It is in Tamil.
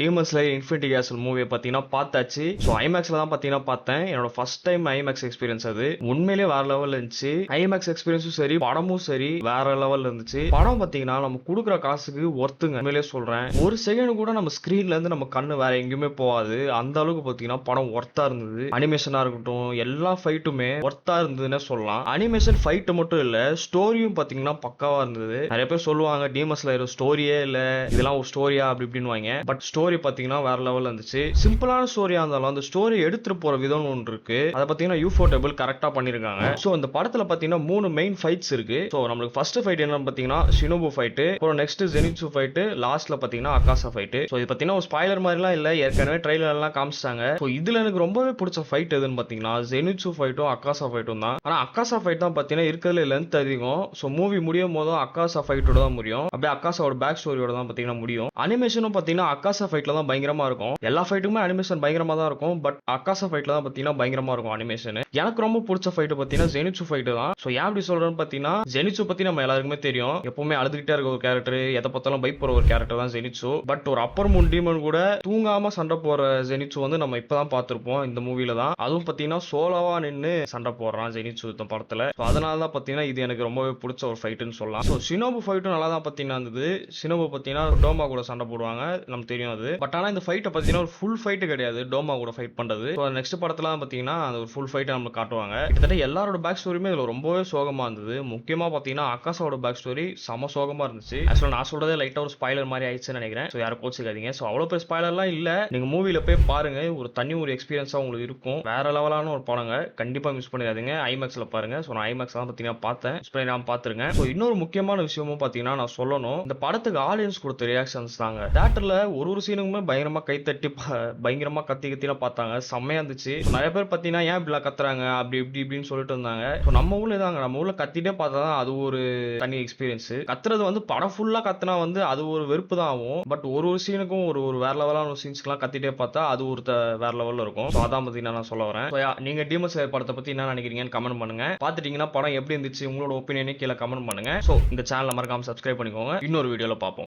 டீமன் ஸ்லேயர் இன்ஃபினிட்டி கேசல் மூவியை பார்த்தீங்கன்னா பார்த்தாச்சு. ஸோ ஐமேக்ஸ்ல தான் பார்த்தீங்கன்னா பார்த்தேன். என்னோட ஃபர்ஸ்ட் டைம் ஐமேக்ஸ் எக்ஸ்பீரியன்ஸ் அது. உண்மையிலேயே வேற லெவலில் இருந்துச்சு. ஐமேக்ஸ் எக்ஸ்பீரியன்ஸும் சரி, படமும் சரி வேற லெவலில் இருந்துச்சு. படம் பார்த்தீங்கன்னா நம்ம கொடுக்குற காசுக்கு ஒர்த்துங்க. உண்மையிலேயே சொல்றேன். ஒரு செகண்ட் கூட நம்ம ஸ்கிரீன்ல இருந்து நம்ம கண்ணு வேற எங்கேயுமே போகாது. அந்த அளவுக்கு பார்த்தீங்கன்னா படம் ஒர்த்தா இருந்தது. அனிமேஷனா இருக்கட்டும், எல்லா ஃபைட்டுமே ஒர்த்தா இருந்ததுன்னு சொல்லலாம். அனிமேஷன் ஃபைட் மட்டும் இல்ல, ஸ்டோரியும் பார்த்தீங்கன்னா பக்காவா இருந்தது. நிறைய பேர் சொல்லுவாங்க டீமன் ஸ்லேயர் ஸ்டோரியே இல்ல, இதெல்லாம் ஒரு ஸ்டோரியா அப்படி இப்படின்னு வாங்க. பட் ஸ்டோரி பாத்தீங்கன்னா வேற லெவல்ல இருந்துச்சு. சிம்பிளான ஸ்டோரியா இருந்தாலும் அந்த ஸ்டோரி எடுத்துட்டு போற விதம் ஒன்று இருக்கு. அதை பாத்தீங்கன்னா யூஃபோர்டபிள் கரெக்டா பண்ணிருக்காங்க. சோ இந்த படத்துல பாத்தீங்கன்னா 3 மெயின் ஃபைட்ஸ் இருக்கு. சோ நம்மளுக்கு ஃபர்ஸ்ட் ஃபைட் என்னன்னு பாத்தீங்கன்னா ஷினோபு ஃபைட், அப்புறம் நெக்ஸ்ட் ஜெனிட்சு ஃபைட், லாஸ்ட்ல பாத்தீங்கன்னா அகாசா ஃபைட். சோ இது பாத்தீங்கன்னா ஒரு ஸ்பாயிலர் மாதிரிலாம் இல்ல, ஏற்கனவே ட்ரைலர் எல்லாம் காமிச்சிட்டாங்க. சோ இதுல எனக்கு ரொம்பவே பிடிச்ச ஃபைட் எதுன்னு பாத்தீங்கன்னா ஜெனிட்சு ஃபைட்டும் அகாசா ஃபைட்டும் தான். ஆனா அகாசா ஃபைட் தான் பாத்தீங்கன்னா இருக்கிறதுல லென்த் அதிகம். சோ மூவி முடியும் போதும் அகாசா ஃபைட்டோட தான் முடியும். அப்படியே அகாசாவோட பேக் ஸ்டோரியோட தான் பாத்தீங்கன்னா முடியும். அனிமேஷனும் பாத்தீங்கன்னா அகாசா ஃபைட்ல தான் பயங்கரமா இருக்கும். எல்லா ஃபைட்டுமே அனிமேஷன் பயங்கரமா தான் இருக்கும். பட் அகாசா ஃபைட்ல தான் பாத்தீங்கன்னா பயங்கரமா இருக்கும் அனிமேஷன். எனக்கு ரொம்ப பிடிச்ச ஃபைட் பாத்தீங்கன்னா ஜெனிட்சு ஃபைட் தான். சோ ஏன் அப்படி சொல்றேன்னு பாத்தீங்கன்னா ஜெனிட்சு பத்தி நம்ம எல்லாருக்குமே தெரியும். எப்பவுமே அழுதுகிட்டே இருக்க ஒரு கேரக்டர், எதை பார்த்தாலும் பயப்படுற ஒரு கேரக்டர் தான் ஜெனிட்சு. பட் ஒரு அப்பர் மூன் டீமன் கூட தூங்காம சண்டை போற ஜெனிட்சு வந்து நம்ம இப்பதான் பார்த்திருப்போம் இந்த மூவில தான். அதுவும் பாத்தீங்கன்னா சோலோவா நின்னு சண்டை போடுறான் ஜெனிட்சு இந்த படத்துல. அதனால தான் பாத்தீங்கன்னா இது எனக்கு ரொம்பவே பிடிச்ச ஒரு ஃபைட்னு சொல்லலாம். சோ ஷினோபு ஃபைட்டும் நல்லா தான் பாத்தீங்கன்னா இருந்தது. ஷினோபு பாத்தீங்கன்னா டோமா கூட சண்டை போடுவாங்க, நமக்கு தெரியும் அது. பட் ஆனா இந்த ஃபைட்டை பாத்தீங்கன்னா ஒரு ஃபுல் ஃபைட் கிடையாது டோமா கூட ஃபைட் பண்றது. நெக்ஸ்ட் படத்துல பாத்தீங்கன்னா அந்த ஒரு ஃபுல் ஃபைட்டை நம்ம காட்டுவாங்க. கிட்டத்தட்ட எல்லாரோட பேக் ஸ்டோரியுமே இதுல ரொம்பவே சோகமா இருந்தது. முக்கியமா பாத்தீங்கன்னா அகாசாவோட பேக் ஸ்டோரி செம சோகமா இருந்துச்சு. ஆக்சுவலா நான் சொல்றதே லைட்டா ஒரு ஸ்பாயிலர் மாதிரி ஆயிடுச்சுன்னு நினைக்கிறேன். சோ யாரும் கோச்சுக்காதீங்க. சோ அவ்வளவு பெரிய ஸ்பாயிலர்லாம் இல்ல, நீங்க மூவில போய் பாருங்க. ஒரு தனி ஒரு எக்ஸ்பீரியன்ஸா உங்களுக்கு இருக்கும். வேற லெவலான ஒரு படங்க, கண்டிப்பா மிஸ் பண்ணிடாதீங்க. ஐமேக்ஸ்ல பாருங்க. சோ நான் ஐமேக்ஸ் தான் பாத்தீங்கன்னா பார்த்தேன். மிஸ் பண்ணாம பாத்துருங்க. சோ இன்னொரு முக்கியமான விஷயமும் பாத்தீங்கன்னா நான் சொல்லணும், இந்த படத்துக்கு ஆடியன்ஸ் கொடுத்த ரியாக்ஷன்ஸ் தாங்க. தியேட்டர்ல ஒரு சீனுக்குமே பயங்கரமா கைத்தட்டி பயங்கரமா கத்தி கத்திலாம் பார்த்தாங்க. செம்மையா இருந்துச்சு. நிறைய பேர் பாத்தீங்கன்னா ஏன் இப்படிலாம் கத்துறாங்க அப்படி இப்படி இப்படின்னு சொல்லிட்டு இருந்தாங்க. நம்ம ஊர்ல தாங்க, நம்ம ஊர்ல கத்திட்டே பார்த்தா தான் அது ஒரு தனி எக்ஸ்பீரியன்ஸ். கத்துறது வந்து படம் ஃபுல்லா கத்துனா வந்து அது ஒரு வெறுப்பு தான் ஆகும். பட் ஒரு சீனுக்கும் ஒரு வேற லெவலான ஒரு சீன்ஸ்க்குலாம் கத்திட்டே பார்த்தா அது ஒரு வேற லெவல்ல இருக்கும். ஸோ அதான் பாத்தீங்கன்னா நான் சொல்ல வரேன். நீங்க டீமன் ஸ்லேயர் படத்தை பத்தி என்ன நினைக்கிறீங்கன்னு கமெண்ட் பண்ணுங்க. பாத்துட்டீங்கன்னா படம் எப்படி இருந்துச்சு உங்களோட ஒப்பீனியனே கீழே கமெண்ட் பண்ணுங்க. ஸோ இந்த சேனலை மறக்காம சப்ஸ்கிரைப் பண்ணிக்கோங்க. இன்னொரு வீடியோல பார்ப்போம்.